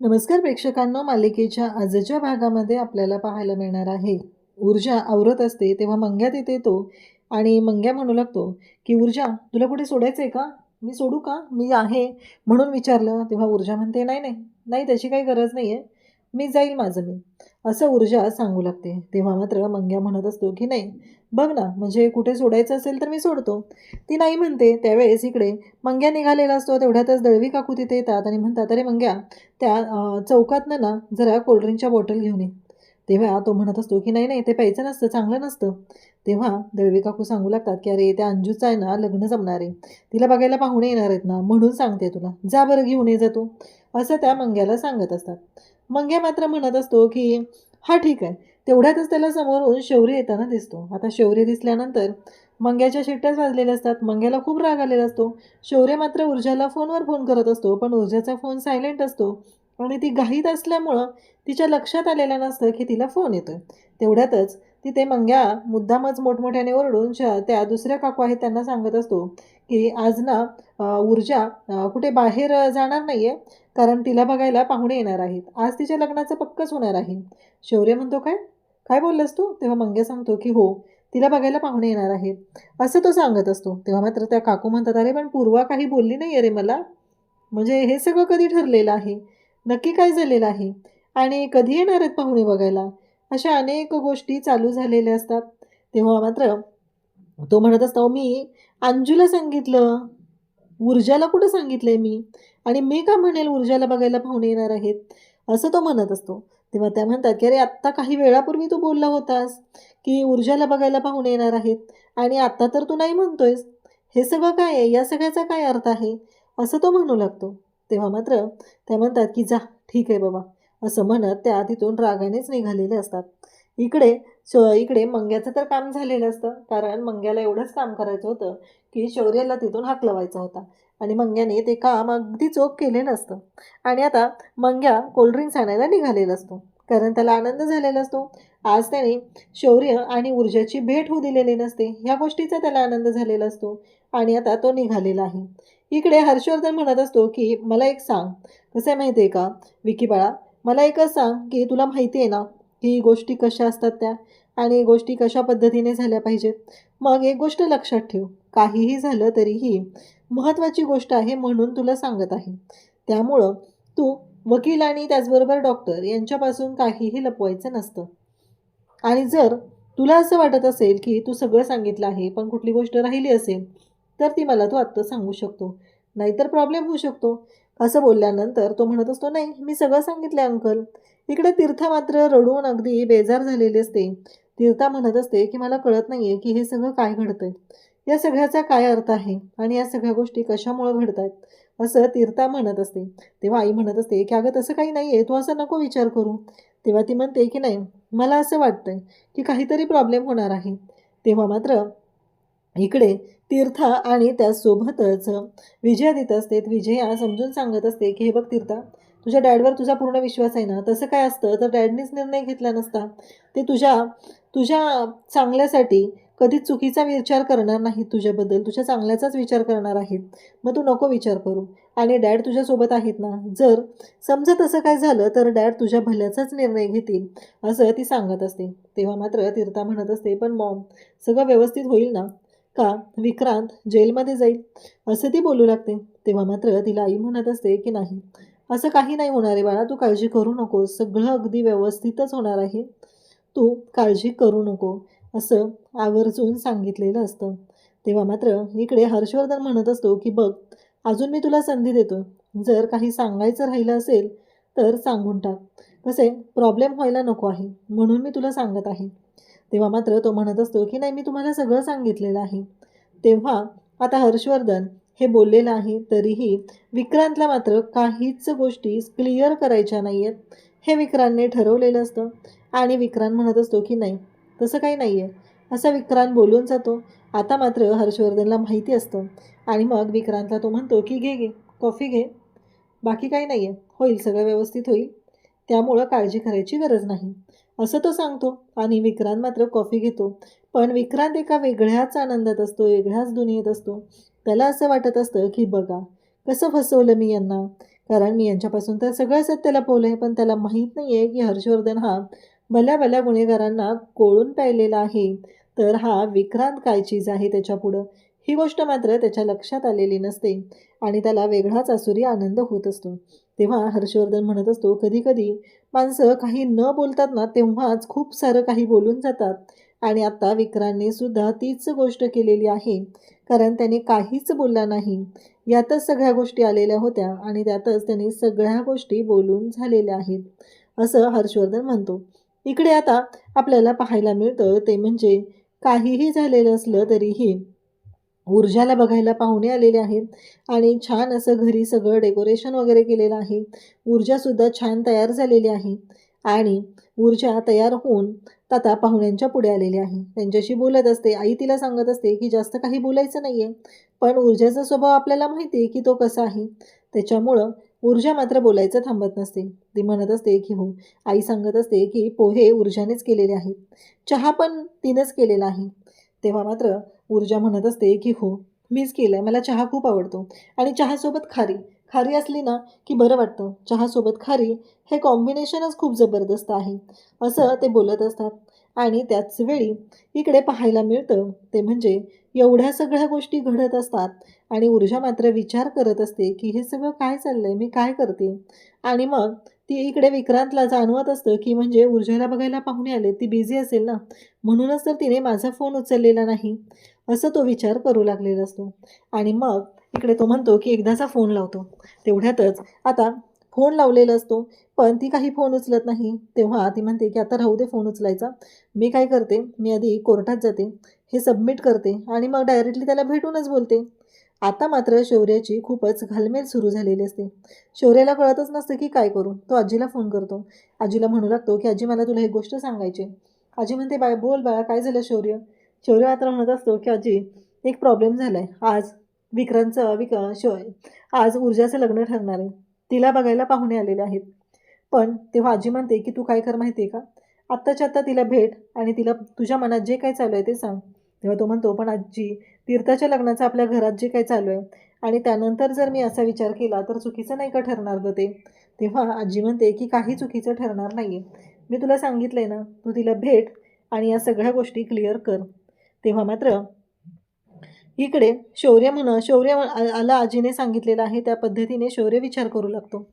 नमस्कार प्रेक्षकांनो, मालिकेच्या आजच्या भागामध्ये आपल्याला पाहायला मिळणार आहे ऊर्जा आवरत असते तेव्हा मंग्या तिथे येतो आणि मंग्या म्हणू लागतो की ऊर्जा, तुला कुठे सोडायचं आहे का? मी सोडू का? मी आहे म्हणून विचारलं. तेव्हा ऊर्जा म्हणते, नाही नाही नाही, त्याची काही गरज नाही आहे, मी जाईल माझं मी, असं ऊर्जा सांगू लागते. तेव्हा मात्र मंग्या म्हणत असतो की नाही, बघ ना, म्हणजे कुठे सोडायचं असेल तर मी सोडतो. ती नाही म्हणते. त्यावेळेस इकडे मंग्या निघालेला असतो. तेवढ्यातच दळवी काकू तिथे येतात आणि म्हणतात, अरे मंग्या, त्या चौकातनं ना जरा कोल्ड्रिंकच्या बॉटल घेऊन ये. तेव्हा तो म्हणत असतो की नाही नाही, ते प्यायचं नसतं, चांगलं नसतं. तेव्हा दळवी काकू सांगू लागतात की अरे, त्या अंजूचं आहे ना लग्न जमणार आहे, तिला बघायला पाहुणे येणार आहेत ना, म्हणून सांगते तुला, जा बरं घेऊन ये जा तू, असं त्या मंग्याला सांगत असतात. मंग्या मात्र म्हणत असतो की हा ठीक आहे. तेवढ्यातच त्याला समोरून शौर्य येताना दिसतो. आता शौर्य दिसल्यानंतर मंग्याच्या शिट्ट्याच वाजलेल्या असतात. मंग्याला खूप राग आलेला असतो. शौर्य मात्र ऊर्जाला फोनवर फोन करत असतो, पण ऊर्जाचा फोन सायलेंट असतो आणि ती घाईत असल्यामुळं तिच्या लक्षात आलेलं नसतं की तिला फोन येतोय. तेवढ्यातच तिथे मंग्या मुद्दामच मोठमोठ्याने ओरडून त्या दुसऱ्या काकू आहेत त्यांना सांगत असतो की आज ना ऊर्जा कुठे बाहेर जाणार नाही आहे, कारण तिला बघायला पाहुणे येणार आहेत. आज तिच्या लग्नाचं पक्कच होणार आहे. शौर्य म्हणतो, काय काय बोललास तू? तेव्हा मंग्या सांगतो की हो, तिला बघायला पाहुणे येणार आहेत, असं तो सांगत असतो. तेव्हा मात्र त्या काकू म्हणतात, अरे पण पूर्वा काही बोलली नाही अरे मला, म्हणजे हे सगळं कधी ठरलेलं आहे, नक्की काय झालेलं आहे आणि कधी येणार आहेत पाहुणे बघायला, अशा अनेक गोष्टी चालू झालेल्या असतात. तेव्हा मात्र तो म्हणत असतो, मी अंजूला सांगितलं, ऊर्जाला कुठं सांगितलंय मी, आणि मी का म्हणेल ऊर्जाला बघायला पाहुणे येणार आहेत, असं तो म्हणत असतो. तेव्हा त्या म्हणतात की अरे, आत्ता काही वेळापूर्वी तू बोलला होतास की ऊर्जाला बघायला पाहुणे येणार आहेत, आणि आत्ता तर तू नाही म्हणतोयस. हे सगळं काय आहे? या सगळ्याचा काय अर्थ आहे? असं तो म्हणू लागतो. तेव्हा मात्र त्या म्हणतात की जा, ठीक आहे बाबा, असं म्हणत त्या तिथून रागानेच निघालेले असतात. इकडे इकडे मंग्याचं तर काम झालेलं असतं, कारण मंग्याला एवढंच काम करायचं होतं की शौर्याला तिथून हाकलवायचा होता, आणि मंग्याने ते काम अगदी चोख केलेलं असतं. आणि आता मंग्या कोल्ड्रिंक्स आणायला निघालेला असतो, कारण त्याला आनंद झालेला असतो. आज त्याने शौर्य आणि ऊर्जाची भेट होऊ दिलेली नसते, ह्या गोष्टीचा त्याला आनंद झालेला असतो, आणि आता तो निघालेला आहे. इकडे हर्षवर्धन म्हणत असतो की मला एक सांग, कसं आहे माहिती आहे का विकी बाळा, मला एकच सांग की तुला माहिती आहे ना की गोष्टी कशा असतात त्या, आणि गोष्टी कशा पद्धतीने झाल्या पाहिजेत. मग एक गोष्ट लक्षात ठेव, काहीही झालं तरीही महत्त्वाची गोष्ट आहे म्हणून तुला सांगत आहे. त्यामुळं तू वकील आणि त्याचबरोबर डॉक्टर यांच्यापासून काहीही लपवायचं नसतं. आणि जर तुला असं वाटत असेल की तू सगळं सांगितलं आहे पण कुठली गोष्ट राहिली असेल, तर ती मला तू आत्ता सांगू शकतो, नाहीतर प्रॉब्लेम होऊ शकतो. असं बोलल्यानंतर तो म्हणत असतो, नाही मी सगळं सांगितलं अंकल. इकडे तीर्था मात्र रडून अगदी बेजार झालेली असते. तीर्था म्हणत असते की मला कळत नाही आहे की हे सगळं काय घडतंय, या सगळ्याचा काय अर्थ आहे आणि या सगळ्या गोष्टी कशामुळं घडत आहेत, असं तीर्था म्हणत असते. तेव्हा आई म्हणत असते की अगं तसं काही नाही आहे, तू असं नको विचार करू. तेव्हा ती म्हणते की नाही, मला असं वाटतंय की काहीतरी प्रॉब्लेम होणार आहे. तेव्हा मात्र इकडे तीर्था आणि त्यासोबतच विजया तिथं असते. विजया समजून सांगत असते की हे बघ तीर्था, तुझ्या डॅडवर तुझा पूर्ण विश्वास आहे ना, तसं काय असतं तर डॅडनीच निर्णय घेतला नसता. ते तुझ्या तुझ्या चांगल्यासाठी कधीच चुकीचा विचार करणार नाहीत, तुझ्याबद्दल तुझ्या चांगल्याचाच विचार करणार आहेत. मग तू नको विचार करू, आणि डॅड तुझ्यासोबत आहेत ना, जर समजा तसं काय झालं तर डॅड तुझ्या भल्याचाच निर्णय घेतील, असं ती सांगत असते. तेव्हा मात्र तीर्था म्हणत असते, पण मॉम, सगळं व्यवस्थित होईल ना, का विक्रांत जेलमध्ये जाईल, असं ती बोलू लागते. तेव्हा मात्र तिला आई म्हणत असते की नाही, असं काही नाही होणार आहे बाळा, तू काळजी करू नकोस, सगळं अगदी व्यवस्थितच होणार आहे, तू काळजी करू नको, असं आवर्जून सांगितलेलं असतं. तेव्हा मात्र इकडे हर्षवर्धन म्हणत असतो की बघ, अजून मी तुला संधी देतो, जर काही सांगायचं राहिलं असेल तर सांगून टाक, कसे प्रॉब्लेम व्हायला नको आहे म्हणून मी तुला सांगत आहे. तेव्हा मात्र तो म्हणत असतो की नाही, मी तुम्हाला सगळं सांगितलेलं आहे. तेव्हा आता हर्षवर्धन हे बोललेलं आहे तरीही विक्रांतला मात्र काहीच गोष्टी क्लिअर करायच्या नाही आहेत, हे विक्रांतने ठरवलेलं असतं. आणि विक्रांत म्हणत असतो की नाही, तसं काही नाही आहे, असा विक्रांत बोलून जातो. आता मात्र हर्षवर्धनला माहिती असतं, आणि मग विक्रांतला तो म्हणतो की घे घे कॉफी घे, बाकी काही नाही आहे, होईल सगळं व्यवस्थित होईल, त्यामुळं काळजी करायची गरज नाही, असं तो सांगतो. आणि विक्रांत मात्र कॉफी घेतो. पण विक्रांत एका वेगळ्याच आनंदात असतो, वेगळ्याच दुनियेत असतो. त्याला असं वाटत असतं की बघा, कसं फसवलं मी यांना, कारण मी यांच्यापासून तर सगळं सत्य लपवलं आहे, पण त्याला माहीत नाही आहे की हर्षवर्धन हा भल्या भल्या गुन्हेगारांना कोळून प्यायलेला आहे, तर हा विक्रांत काय चीज आहे त्याच्यापुढं. ही गोष्ट मात्र त्याच्या लक्षात आलेली नसते आणि त्याला वेगळाच आसुरी आनंद होत असतो. तेव्हा हर्षवर्धन म्हणत असतो, कधी कधी माणसं काही न बोलतात ना तेव्हाच खूप सारं काही बोलून जातात. आणि आता विक्रांतने सुद्धा तीच गोष्ट केलेली आहे, कारण त्याने काहीच बोलला नाही. यातच सगळ्या गोष्टी आलेल्या होत्या आणि त्यातच त्याने सगळ्या गोष्टी बोलून झालेल्या आहेत, असं हर्षवर्धन म्हणतो. इकडे आता आपल्याला पाहायला मिळतं ते म्हणजे काहीही झालेलं असलं तरीही ऊर्जाला बघायला पाहुणे आलेले आहेत आणि छान असं घरी सगळं डेकोरेशन वगैरे केलेलं आहे. ऊर्जासुद्धा छान तयार झालेली आहे आणि ऊर्जा तयार होऊन आता पाहुण्यांच्या पुढे आलेली आहे. त्यांच्याशी बोलत असते. आई तिला सांगत असते की जास्त काही बोलायचं नाही आहे, पण ऊर्जाचा स्वभाव आपल्याला माहिती आहे की तो कसा आहे. त्याच्यामुळं ऊर्जा मात्र बोलायचं थांबत नसते. ती म्हणत असते की हो, आई सांगत असते की पोहे ऊर्जानेच केलेले आहेत, चहा पण तिनंच केलेला आहे. तेव्हा मात्र ऊर्जा म्हणत असते की हो, मीच केलं आहे, मला चहा खूप आवडतो आणि चहासोबत खारी खारी असली ना की बरं वाटतं. चहासोबत खारी हे कॉम्बिनेशनच खूप जबरदस्त आहे, असं ते बोलत असतात. आणि त्याच वेळी इकडे पाहायला मिळतं ते म्हणजे एवढ्या सगळ्या गोष्टी घडत असतात आणि ऊर्जा मात्र विचार करत असते की हे सगळं काय चाललंय, मी काय करते. आणि मग ती इकडे विक्रांतला जाणवत असतं की म्हणजे ऊर्जाला बघायला पाहुणे आले, ती बिझी असेल ना, म्हणूनच तर तिने माझा फोन उचललेला नाही, असं तो विचार करू लागलेला असतो. आणि मग इकडे तो म्हणतो की एकदाचा फोन लावतो. तेवढ्यातच आता फोन लावलेला असतो, पण ती काही फोन उचलत नाही. तेव्हा ती म्हणते की आता राहू दे फोन उचलायचा, मी काय करते, मी आधी कोर्टात जाते, हे सबमिट करते आणि मग डायरेक्टली त्याला भेटूनच बोलते. आता मात्र शौर्याची खूपच घालमेल सुरू झालेली असते. शौर्याला कळतच नसतं की काय करू. तो आजीला फोन करतो. आजीला म्हणू लागतो की आजी, मला तुला एक गोष्ट सांगायची. आजी म्हणते, बाय बोल बाळा, काय झालं शौर्य. शौर्य मात्र म्हणत असतो की आजी, एक प्रॉब्लेम झाला आहे. आज विक्रांतचं आज ऊर्जाचं लग्न ठरणार आहे. तिला बघायला पाहुणे आलेले आहेत. पण तेव्हा आजी म्हणते की तू काय कर माहिती आहे का, आत्ताच्या आत्ता तिला भेट आणि तिला तुझ्या मनात जे काय चालू आहे ते सांग. तेव्हा तो म्हणतो, पण आजी, तीर्थाच्या लग्नाचं आपल्या घरात जे काही चालू आहे आणि त्यानंतर जर मी असा विचार केला तर चुकीचं नाही का ठरणार गं ते. तेव्हा आजी म्हणते की काही चुकीचं ठरणार नाही आहे. मी तुला सांगितलं आहे ना, तू तिला भेट आणि या सगळ्या गोष्टी क्लिअर कर. तेव्हा मात्र इकडे आला, आजीने सांगितलेलं आहे त्या पद्धतीने शौर्य विचार करू लागतो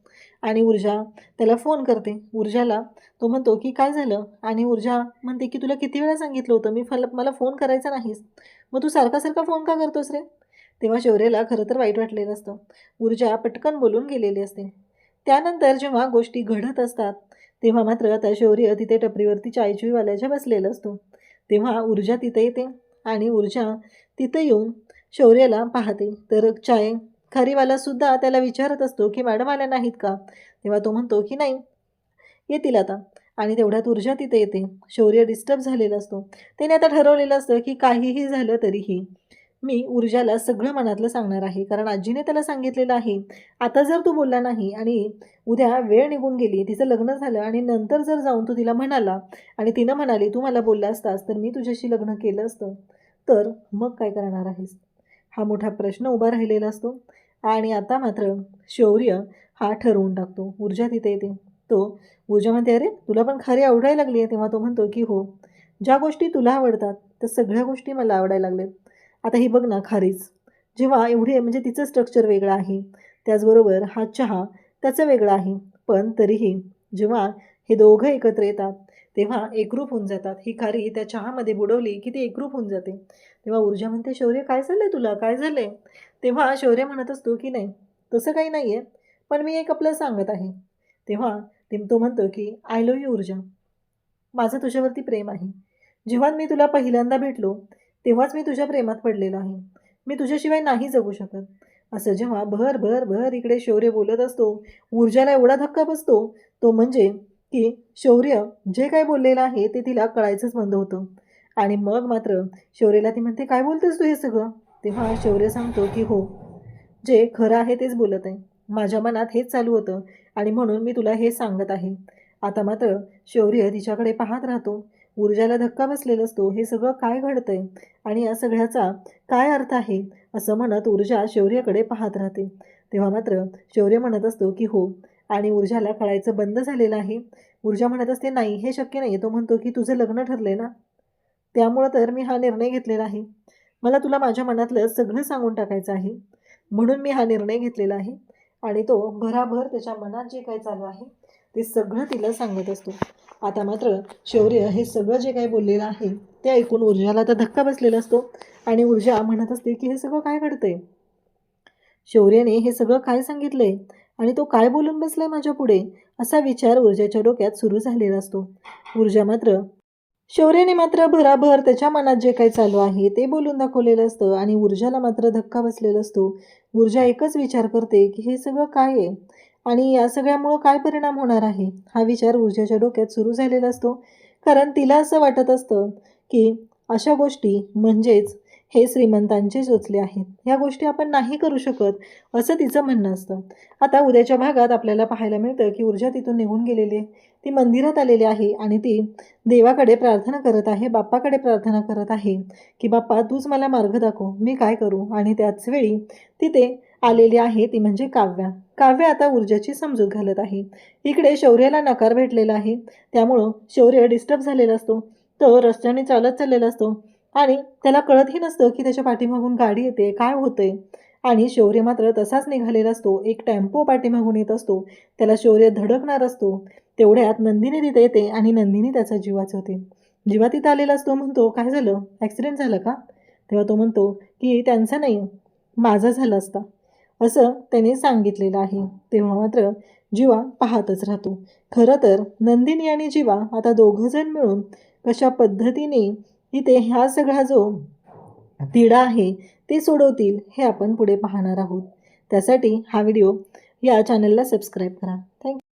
आणि ऊर्जा त्याला फोन करते. ऊर्जाला तो म्हणतो की काय झालं, आणि ऊर्जा म्हणते की तुला किती वेळा सांगितलं होतं मला फोन करायचा नाहीस, मग तू सारखा सारखा फोन का करतोस रे. तेव्हा शौर्याला खरं तर वाईट वाटलेलं असतं. ऊर्जा पटकन बोलून गेलेली असते. त्यानंतर जेव्हा गोष्टी घडत असतात तेव्हा मात्र आता शौर्य तिथे टपरीवरती चायचुईवाल्याच्या बसलेलं असतो. तेव्हा ऊर्जा तिथे येते आणि ऊर्जा तिथं येऊन शौर्याला पाहते, तर खारीवालासुद्धा त्याला विचारत असतो की मॅडम आल्या नाहीत का. तेव्हा तो म्हणतो की नाही, येतील आता. आणि तेवढ्यात ऊर्जा तिथे येते. शौर्य डिस्टर्ब झालेला असतो. त्याने आता ठरवलेलं असतं की काहीही झालं तरीही मी ऊर्जाला सगळं मनातलं सांगणार आहे, कारण आजीने त्याला सांगितलेलं आहे, आता जर तू बोलला नाही आणि उद्या वेळ निघून गेली, तिचं लग्न झालं आणि नंतर जर जाऊन तू तिला म्हणाला आणि तिनं म्हणाली तू मला बोलला असतास तर मी तुझ्याशी लग्न केलं असतं, तर मग काय करणार आहेस, हा मोठा प्रश्न उभा राहिलेला असतो. आणि आता मात्र शौर्य हा ठरवून टाकतो. ऊर्जा तिथे येते. ऊर्जा म्हणते, अरे तुला पण खारी आवडायला लागली आहे. तेव्हा तो म्हणतो की हो, ज्या गोष्टी तुला आवडतात त्या सगळ्या गोष्टी मला आवडायला लागल्यात. आता ही बघ ना खारीच, जेव्हा एवढी म्हणजे तिचं स्ट्रक्चर वेगळं आहे, त्याचबरोबर हा चहा त्याचं वेगळं आहे, पण तरीही जेव्हा हे दोघं एकत्र येतात तेव्हा एकरूप होऊन जातात. ही खारी त्या चहामध्ये बुडवली की ती एकरूप होऊन जाते. तेव्हा ऊर्जा म्हणते, शौर्य काय झालंय तुला, काय झालंय. तेव्हा शौर्य म्हणत असतो की नाही, तसं काही नाही आहे, पण मी एक आपलं सांगत आहे. तेव्हा तो म्हणतो की आय लव्ह यू ऊर्जा, माझं तुझ्यावरती प्रेम आहे. जेव्हा मी तुला पहिल्यांदा भेटलो तेव्हाच मी तुझ्या प्रेमात पडलेलो आहे. मी तुझ्याशिवाय नाही जगू शकत. असं जेव्हा भर भर भर इकडे शौर्य बोलत असतो, ऊर्जाला एवढा धक्का बसतो तो म्हणजे की शौर्य जे काय बोललेलं आहे ते तिला कळायचंच बंद होतं. आणि मग मात्र शौर्यला ती म्हणते, काय बोलतेस तू हे सगळं. तेव्हा शौर्य सांगतो की हो, जे खरं आहे तेच बोलत आहे. माझ्या मनात हेच चालू होतं आणि म्हणून मी तुला हे सांगत आहे. आता मात्र शौर्य तिच्याकडे पाहत राहतो. ऊर्जाला धक्का बसलेला असतो. हे सगळं काय घडतंय आणि या सगळ्याचा काय अर्थ आहे, असं म्हणत ऊर्जा शौर्याकडे पाहत राहते. तेव्हा मात्र शौर्य म्हणत असतो की हो, आणि ऊर्जाला कळायचं बंद झालेलं आहे. ऊर्जा म्हणत असते नाही, हे शक्य नाही. तो म्हणतो की तुझं लग्न ठरलंय ना, त्यामुळं तर मी हा निर्णय घेतलेला आहे. मला तुला माझ्या मनातलं सगळं सांगून टाकायचं आहे, म्हणून मी हा निर्णय घेतलेला आहे. आणि तो भराभर त्याच्या मनात जे काही चालू आहे ते सगळं तिला सांगत असतो. आता मात्र शौर्य हे सगळं जे काही बोललेलं आहे ते ऐकून ऊर्जाला तर धक्का बसलेला असतो. आणि ऊर्जा म्हणत असते की हे सगळं काय घडतंय, शौर्याने हे सगळं काय सांगितलंय आणि तो काय बोलून बसलाय माझ्या पुढे, असा विचार ऊर्जाच्या डोक्यात सुरू झालेला असतो. ऊर्जा मात्र शौर्याने मात्र भराभर त्याच्या मनात जे काही चालू आहे ते बोलून दाखवलेलं असतं आणि ऊर्जाला मात्र धक्का बसलेला असतो. ऊर्जा एकच विचार करते की हे सगळं काय आहे आणि या सगळ्यामुळं काय परिणाम होणार आहे, हा विचार ऊर्जाच्या डोक्यात सुरू झालेला असतो. कारण तिला असं वाटत असतं की अशा गोष्टी म्हणजेच हे श्रीमंतांचे चोचले आहेत, ह्या गोष्टी आपण नाही करू शकत, असं तिचं म्हणणं असतं. आता उद्याच्या भागात आपल्याला पाहायला मिळतं की ऊर्जा तिथून निघून गेलेली, ती मंदिरात आलेली आहे आणि ती देवाकडे प्रार्थना करत आहे, बाप्पाकडे प्रार्थना करत आहे की बाप्पा तूच मला मार्ग दाखव, मी काय करू. आणि त्याच वेळी तिथे आलेली आहे ती म्हणजे काव्या. काव्या आता ऊर्जाची समजूत घालत आहे. इकडे शौर्याला नकार भेटलेला आहे, त्यामुळं शौर्य डिस्टर्ब झालेला असतो. तो रस्त्याने चालत चाललेला असतो आणि त्याला कळतही नसतं की त्याच्या पाठीमागून गाडी येते, काय होतंय. आणि शौर्य मात्र तसाच निघालेला असतो. एक टेम्पो पाठीमागून येत असतो, त्याला शौर्य धडकणार असतो. तेवढ्यात नंदिनी तिथे येते आणि नंदिनी त्याचा जीव वाचवते. जेव्हा तिथं आलेला असतो म्हणतो काय झालं, ॲक्सिडेंट झालं का. तेव्हा तो म्हणतो की त्यांचा नाही, माझा झाला असता, असं त्याने सांगितलेलं आहे. तेव्हा मात्र जीवा पाहतच राहतो. खरं तर नंदिनी आणि जीवा आता दोघंजण मिळून कशा पद्धतीने इथे ह्या सगळा जो तिढा आहे ते सोडवतील हे आपण पुढे पाहणार आहोत. त्यासाठी हा व्हिडिओ या चॅनलला सबस्क्राईब करा. थँक्यू.